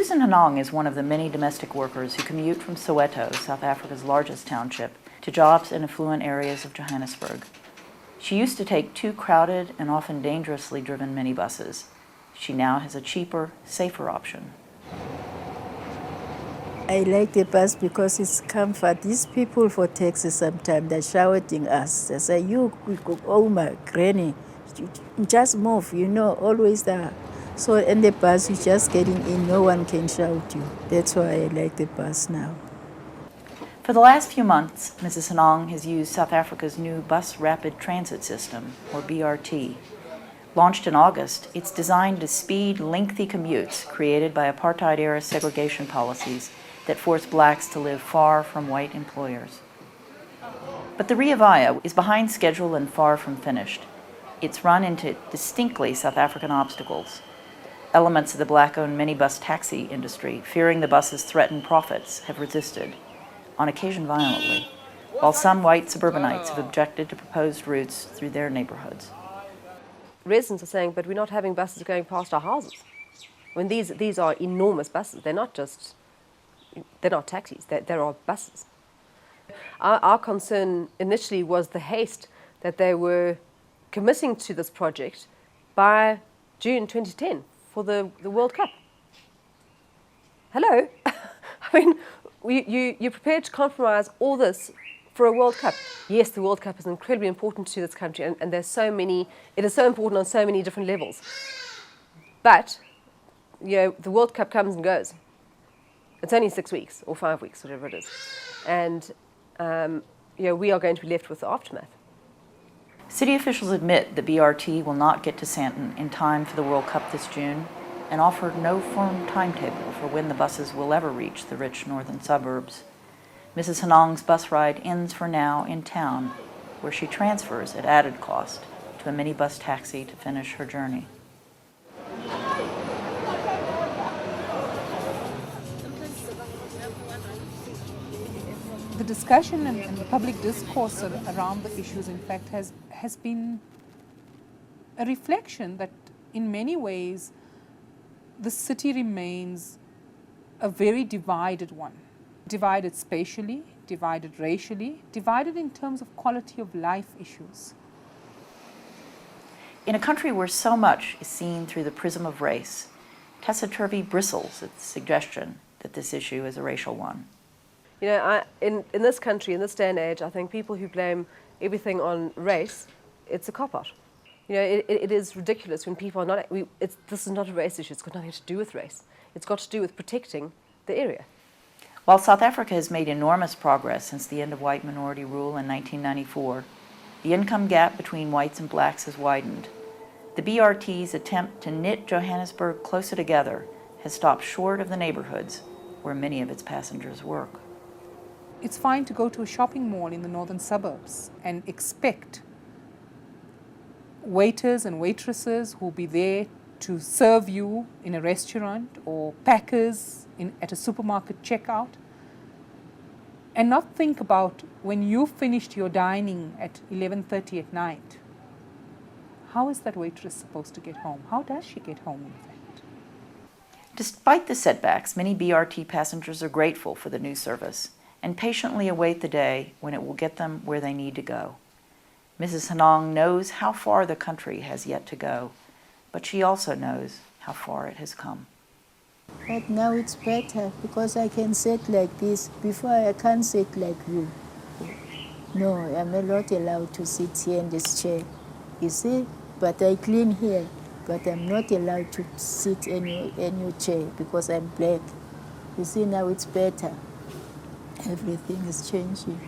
Susan Hanong is one of the many domestic workers who commute from Soweto, South Africa's largest township, to jobs in affluent areas of Johannesburg. She used to take two crowded and often dangerously driven minibuses. She now has a cheaper, safer option. I like the bus because it's comfort. These people for taxi sometimes, they're shouting us. They say, oh my granny, just move, always there. So in the bus, you're just getting in, no one can shout you. That's why I like the bus now. For the last few months, Mrs. Hanong has used South Africa's new Bus Rapid Transit System, or BRT. Launched in August, it's designed to speed lengthy commutes created by apartheid-era segregation policies that force blacks to live far from white employers. But the Rea Vaya is behind schedule and far from finished. It's run into distinctly South African obstacles. Elements of the black-owned minibus taxi industry, fearing the buses threaten profits, have resisted, on occasion violently, while some white suburbanites have objected to proposed routes through their neighborhoods. Residents are saying, but we're not having buses going past our houses. I mean, these are enormous buses. They're not taxis, there are buses. Our concern initially was the haste that they were committing to this project by June 2010 for the World Cup. Hello? I mean, you're prepared to compromise all this for a World Cup. Yes, the World Cup is incredibly important to this country, and it is so important on so many different levels. But, the World Cup comes and goes. It's only 6 weeks or 5 weeks, whatever it is. And, we are going to be left with the aftermath. City officials admit the BRT will not get to Sandton in time for the World Cup this June and offer no firm timetable for when the buses will ever reach the rich northern suburbs. Mrs. Hanong's bus ride ends for now in town, where she transfers at added cost to a minibus taxi to finish her journey. The discussion and the public discourse around the issues, in fact, has been a reflection that in many ways the city remains a very divided one. Divided spatially, divided racially, divided in terms of quality of life issues. In a country where so much is seen through the prism of race, Tessa Turvey bristles at the suggestion that this issue is a racial one. In this country, in this day and age, I think people who blame everything on race, it's a cop-out. It is ridiculous when people are not... this is not a race issue. It's got nothing to do with race. It's got to do with protecting the area. While South Africa has made enormous progress since the end of white minority rule in 1994, the income gap between whites and blacks has widened. The BRT's attempt to knit Johannesburg closer together has stopped short of the neighborhoods where many of its passengers work. It's fine to go to a shopping mall in the northern suburbs and expect waiters and waitresses who will be there to serve you in a restaurant, or packers at a supermarket checkout, and not think about when you finished your dining at 11:30 at night, how is that waitress supposed to get home? How does she get home, in fact? Despite the setbacks, many BRT passengers are grateful for the new service and patiently await the day when it will get them where they need to go. Mrs. Hanong knows how far the country has yet to go, but she also knows how far it has come. But now it's better because I can sit like this. Before I can't sit like you. No, I'm not allowed to sit here in this chair. You see, but I clean here, but I'm not allowed to sit in any chair because I'm black. You see, now it's better. Everything is changing.